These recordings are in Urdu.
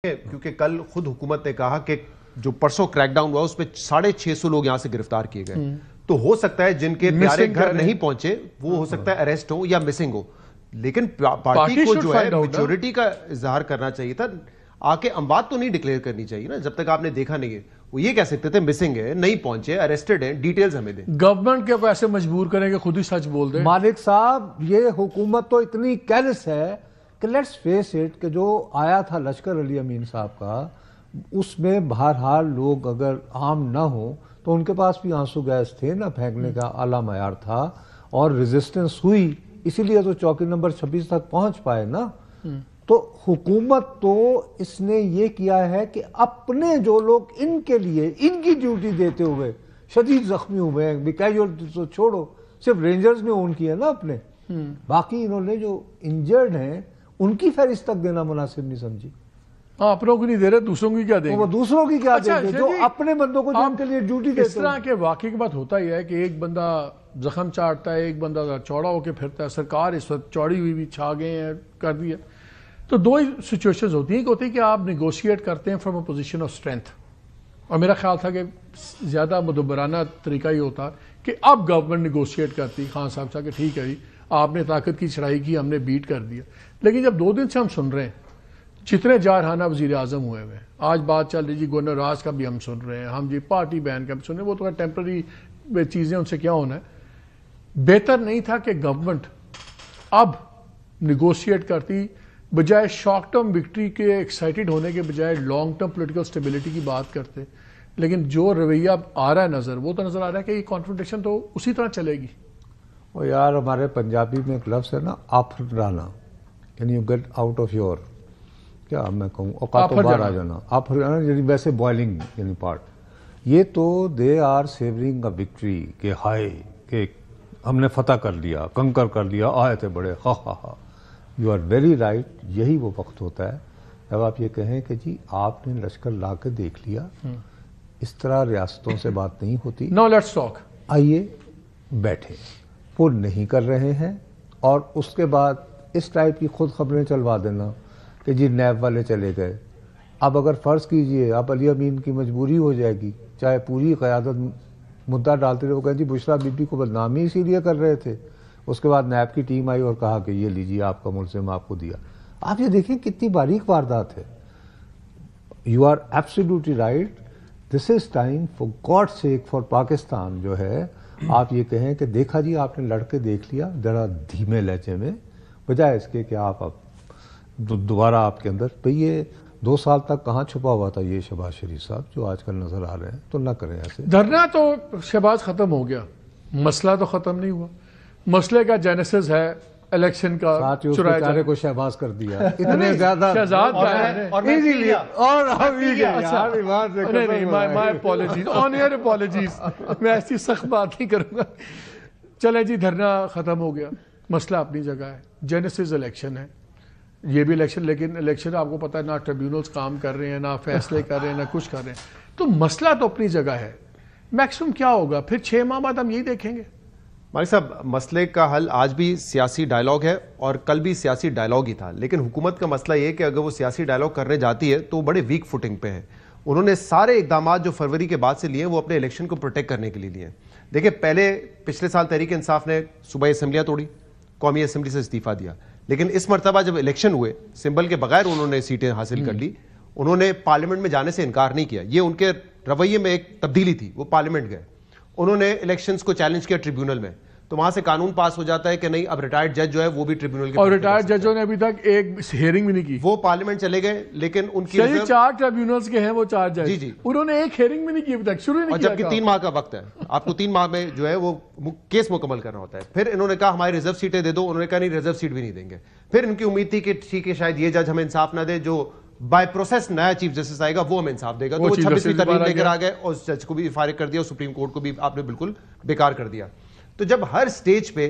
کیونکہ کل خود حکومت نے کہا کہ جو پرسوں کریک ڈاؤن ہوا اس پہ 650 لوگ یہاں سے گرفتار کیے گئے، تو ہو سکتا ہے جن کے پیارے گھر نہیں پہنچے وہ ہو سکتا ہے اریسٹ ہو یا مسنگ ہو، لیکن پارٹی کو جو ہے میجورٹی کا اظہار کرنا چاہیے تھا، آ کے اموات تو نہیں ڈکلیئر کرنی چاہیے نا جب تک آپ نے دیکھا نہیں ہے۔ وہ یہ کہہ سکتے تھے مسنگ ہے، نہیں پہنچے، اریسٹڈ ہیں، ڈیٹیلز ہمیں دیں۔ گورنمنٹ کے ایسے مجبور کریں کہ خود ہی سچ بول دیں۔ مالک صاحب یہ حکومت تو اتنی کیرس ہے کہ لیٹس فیس اٹ کہ جو آیا تھا لشکر علی امین صاحب کا اس میں بہرحال لوگ اگر عام نہ ہوں تو ان کے پاس بھی آنسو گیس تھے نہ، پھینکنے کا اعلیٰ معیار تھا اور ریزسٹنس ہوئی، اسی لیے تو چوکی نمبر 26 تک پہنچ پائے نا۔ تو حکومت تو اس نے یہ کیا ہے کہ اپنے جو لوگ ان کے لیے ان کی ڈیوٹی دیتے ہوئے شدید زخمی ہوئے ہیں، کیجوالٹی تو چھوڑو، صرف رینجرز نے اون کیا نا اپنے، باقی انہوں نے جو انجرڈ ہیں ان کی فہرست تک دینا مناسب نہیں سمجھی۔ اپنوں کو نہیں دے رہے، دوسروں کی کیا دیں گے؟ وہ دوسروں کی کیا دیں گے جو اپنے بندوں کو جن کے لیے ڈیوٹی دیتے ہیں۔ اس طرح کے واقعے کے بعد ہوتا ہی ہے کہ ایک بندہ زخم چاٹتا ہے، ایک بندہ چوڑا ہو کے پھرتا ہے۔ سرکار اس وقت چوڑی ہوئی بھی چھا گئے ہیں، کر دیا۔ تو دو ہی سچویشنز ہوتی ہیں، ایک ہوتی ہے کہ آپ نیگوشیٹ کرتے ہیں from a position of strength, اور میرا خیال تھا کہ زیادہ مدبرانہ طریقہ یہ ہوتا کہ اب گورنمنٹ نیگوشیٹ کرتی، خان صاحب سے کہ ٹھیک ہے جی آپ نے طاقت کی چڑھائی کی، ہم نے بیٹ کر دیا۔ لیکن جب 2 دن سے ہم سن رہے ہیں جتنے جارحانہ وزیر اعظم ہوئے ہوئے، آج بات چل رہی جی گورنر راج کا بھی ہم سن رہے ہیں، ہم جی پارٹی بین کا بھی سن رہے ہیں، وہ تو ٹیمپرری چیزیں، ان سے کیا ہونا ہے۔ بہتر نہیں تھا کہ گورنمنٹ اب نیگوشیٹ کرتی، بجائے شارٹ ٹرم وکٹری کے ایکسائٹڈ ہونے کے بجائے لانگ ٹرم پولیٹیکل سٹیبلٹی کی بات کرتے؟ لیکن جو رویہ آ رہا ہے نظر، وہ تو نظر آ رہا ہے کہ یہ کانفرنٹیشن تو اسی طرح چلے گی۔ وہ یار ہمارے پنجابی میں ایک لفظ ہے نا، آفرانا، یعنی you get out of your, کیا میں کہوں، اوقات باہر آ جانا، آفرانا یعنی ویسے بوائلنگ یعنی پارٹ۔ یہ تو they are savouring a victory کہ ہائے کہ ہم نے فتح کر لیا، کنکر کر لیا، آئے تھے بڑے ہا ہا ہا۔ یو آر ویری رائٹ، یہی وہ وقت ہوتا ہے جب آپ یہ کہیں کہ جی آپ نے لشکر لا کے دیکھ لیا، اس طرح ریاستوں سے بات نہیں ہوتی، نو لیٹس ٹاک، آئیے بیٹھے، وہ نہیں کر رہے ہیں، اور اس کے بعد اس ٹائپ کی خود خبریں چلوا دینا کہ جی نیب والے چلے گئے۔ اب اگر فرض کیجئے اب علی امین کی مجبوری ہو جائے گی، چاہے پوری قیادت مدعا ڈالتے رہے، وہ کہیں جی بشرا بی بی کو بدنامی اسی لیے کر رہے تھے، اس کے بعد نیب کی ٹیم آئی اور کہا کہ یہ لیجیے آپ کا ملزم آپ کو دیا۔ آپ یہ دیکھیں کتنی باریک واردات ہے۔ You are absolutely right, this is time for God sake for Pakistan جو ہے آپ یہ کہیں کہ دیکھا جی آپ نے لڑکے دیکھ لیا ذرا دھیمے لہجے میں، بجائے اس کے کہ آپ اب دوبارہ آپ کے اندر پہ یہ 2 سال تک کہاں چھپا ہوا تھا یہ شہباز شریف صاحب جو آج کل نظر آ رہے ہیں، تو نہ کریں ایسے۔ دھرنا تو شہباز ختم ہو گیا، مسئلہ تو ختم نہیں ہوا۔ مسئلے کا جینیسس ہے الیکشن کا، ساتھ اس بیچارے کو شہباز کر دیا اتنے زیادہ شہزاد میں ایسی سخت بات نہیں کروں گا۔ چلے جی دھرنا ختم ہو گیا، مسئلہ اپنی جگہ ہے، جینیسس الیکشن ہے، یہ بھی الیکشن، لیکن الیکشن آپ کو پتہ ہے نہ ٹریبیونلز کام کر رہے ہیں، نہ فیصلے کر رہے ہیں، نہ کچھ کر رہے ہیں، تو مسئلہ تو اپنی جگہ ہے۔ میکسیمم کیا ہوگا پھر 6 ماہ بعد ہم یہی دیکھیں گے۔ مالک صاحب مسئلے کا حل آج بھی سیاسی ڈائلاگ ہے اور کل بھی سیاسی ڈائلاگ ہی تھا، لیکن حکومت کا مسئلہ یہ کہ اگر وہ سیاسی ڈائلاگ کرنے جاتی ہے تو وہ بڑے ویک فوٹنگ پہ ہے۔ انہوں نے سارے اقدامات جو فروری کے بعد سے لیے وہ اپنے الیکشن کو پروٹیکٹ کرنے کے لیے لیے۔ دیکھیں پچھلے سال تحریک انصاف نے صوبائی اسمبلیاں توڑی، قومی اسمبلی سے استعفیٰ دیا، لیکن اس مرتبہ جب الیکشن ہوئے سمبل کے بغیر انہوں نے سیٹیں حاصل کر لی، انہوں نے پارلیمنٹ میں جانے سے انکار نہیں کیا، یہ ان کے رویے میں ایک تبدیلی تھی، وہ پارلیمنٹ گئے، انہوں نے الیکشنز کو چیلنج کیا ٹریبیونل میں، تو وہاں سے قانون پاس ہو جاتا ہے کہ نہیں اب ریٹائرڈ جج جو ہے وہ بھی ٹریبیونل کے، اور ریٹائرڈ ججوں نے ابھی تک ایک ہیئرنگ بھی نہیں کی، وہ پارلیمنٹ چلے گئے، لیکن ان کی 4 ٹریبیونلز کے ہیں وہ 4 جج، جی انہوں نے ایک ہیئرنگ بھی نہیں کی ابھی تک، شروع نہیں کیا، اور جبکہ 3 ماہ کا وقت ہے، آپ کو 3 ماہ میں جو ہے وہ کیس مکمل کرنا ہوتا ہے۔ پھر انہوں نے کہا ہماری ریزرو سیٹیں دے دو، انہوں نے کہا نہیں ریزرو سیٹ بھی نہیں دیں گے۔ پھر ان کی امید تھی کہ ٹھیک ہے شاید یہ جج ہمیں انصاف نہ دے، جو بائی پروسیس نیا چیف جسٹس آئے گا وہ ہمیں انصاف دے گا، تو وہ 26ویں ترمیم لے کر آ گئے اور اس جج کو بھی فارغ کر دیا اور سپریم کورٹ کو بھی آپ نے بالکل بیکار کر دیا۔ تو جب ہر سٹیج پہ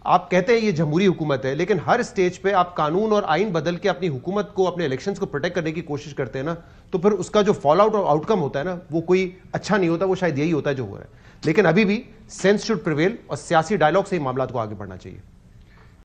آپ کہتے ہیں یہ جمہوری حکومت ہے، لیکن ہر سٹیج پہ آپ قانون اور آئین بدل کے اپنی حکومت کو، اپنے الیکشنز کو پروٹیکٹ کرنے کی کوشش کرتے ہیں نا، تو پھر اس کا جو فال آؤٹ اور آؤٹ کم ہوتا ہے نا وہ کوئی اچھا نہیں ہوتا، وہ شاید یہی ہوتا ہے جو ہوا ہے۔ لیکن ابھی بھی سینس شوڈ پریویل اور سیاسی ڈائلاگ سے ہی معاملات کو آگے بڑھنا چاہیے۔